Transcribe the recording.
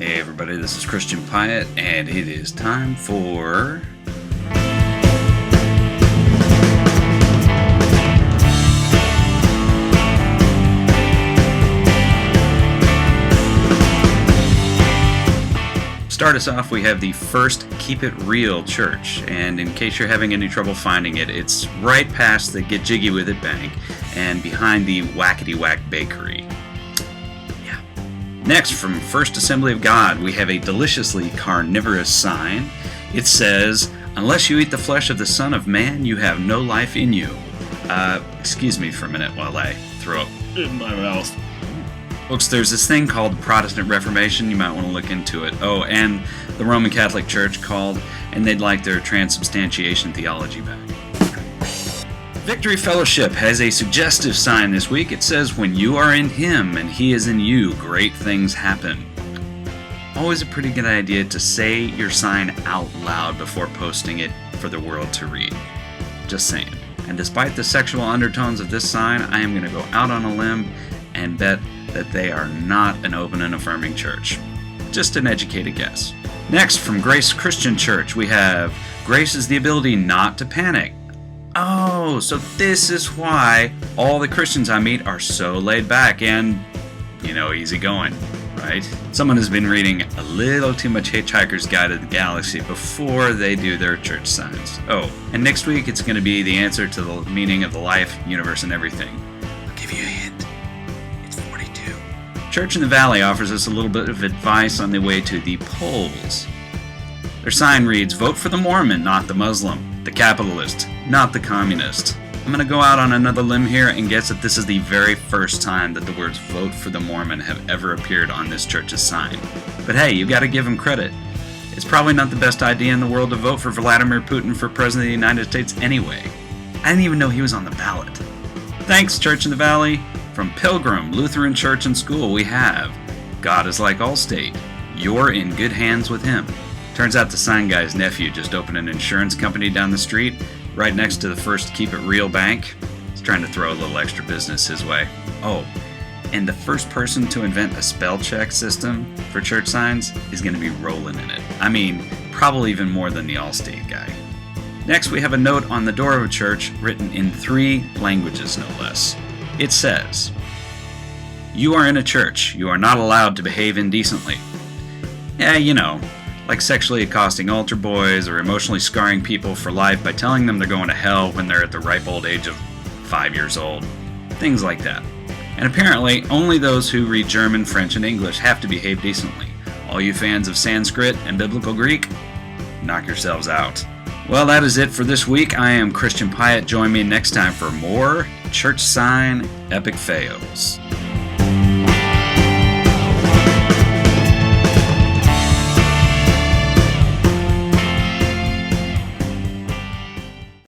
Hey everybody, this is Christian Piatt, and it is time for... Start us off, we have the First Keep It Real Church, and in case you're having any trouble finding it, it's right past the Get Jiggy With It Bank and behind the Whackety Whack Bakery. Next, from First Assembly of God, we have a deliciously carnivorous sign. It says, "Unless you eat the flesh of the Son of Man, you have no life in you." Excuse me for a minute while I throw up in my mouth. Folks, there's this thing called the Protestant Reformation. You might want to look into it. Oh, and the Roman Catholic Church called, and they'd like their transubstantiation theology back. Victory Fellowship has a suggestive sign this week. It says, "When you are in Him and He is in you, great things happen." Always a pretty good idea to say your sign out loud before posting it for the world to read. Just saying. And despite the sexual undertones of this sign, I am going to go out on a limb and bet that they are not an open and affirming church. Just an educated guess. Next, from Grace Christian Church, we have, "Grace is the ability not to panic." Oh, so this is why all the Christians I meet are so laid back and, easygoing, right? Someone has been reading a little too much Hitchhiker's Guide to the Galaxy before they do their church signs. Oh, and next week it's going to be the answer to the meaning of the life, universe, and everything. I'll give you a hint. It's 42. Church in the Valley offers us a little bit of advice on the way to the polls. Their sign reads, "Vote for the Mormon, not the Muslim. The capitalist, not the communist." I'm going to go out on another limb here and guess that this is the very first time that the words "vote for the Mormon" have ever appeared on this church's sign. But hey, you got to give them credit. It's probably not the best idea in the world to vote for Vladimir Putin for President of the United States anyway. I didn't even know he was on the ballot. Thanks, Church in the Valley. From Pilgrim Lutheran Church and School, we have, "God is like Allstate. You're in good hands with Him." Turns out the sign guy's nephew just opened an insurance company down the street, right next to the First Keep It Real Bank. He's trying to throw a little extra business his way. Oh, and the first person to invent a spell check system for church signs is going to be rolling in it. I mean, probably even more than the Allstate guy. Next, we have a note on the door of a church written in 3 languages, no less. It says, "You are in a church. You are not allowed to behave indecently." Yeah, like sexually accosting altar boys or emotionally scarring people for life by telling them they're going to hell when they're at the ripe old age of 5 years old. Things like that. And apparently, only those who read German, French, and English have to behave decently. All you fans of Sanskrit and Biblical Greek, knock yourselves out. Well, that is it for this week. I am Christian Piatt. Join me next time for more church sign epic fails.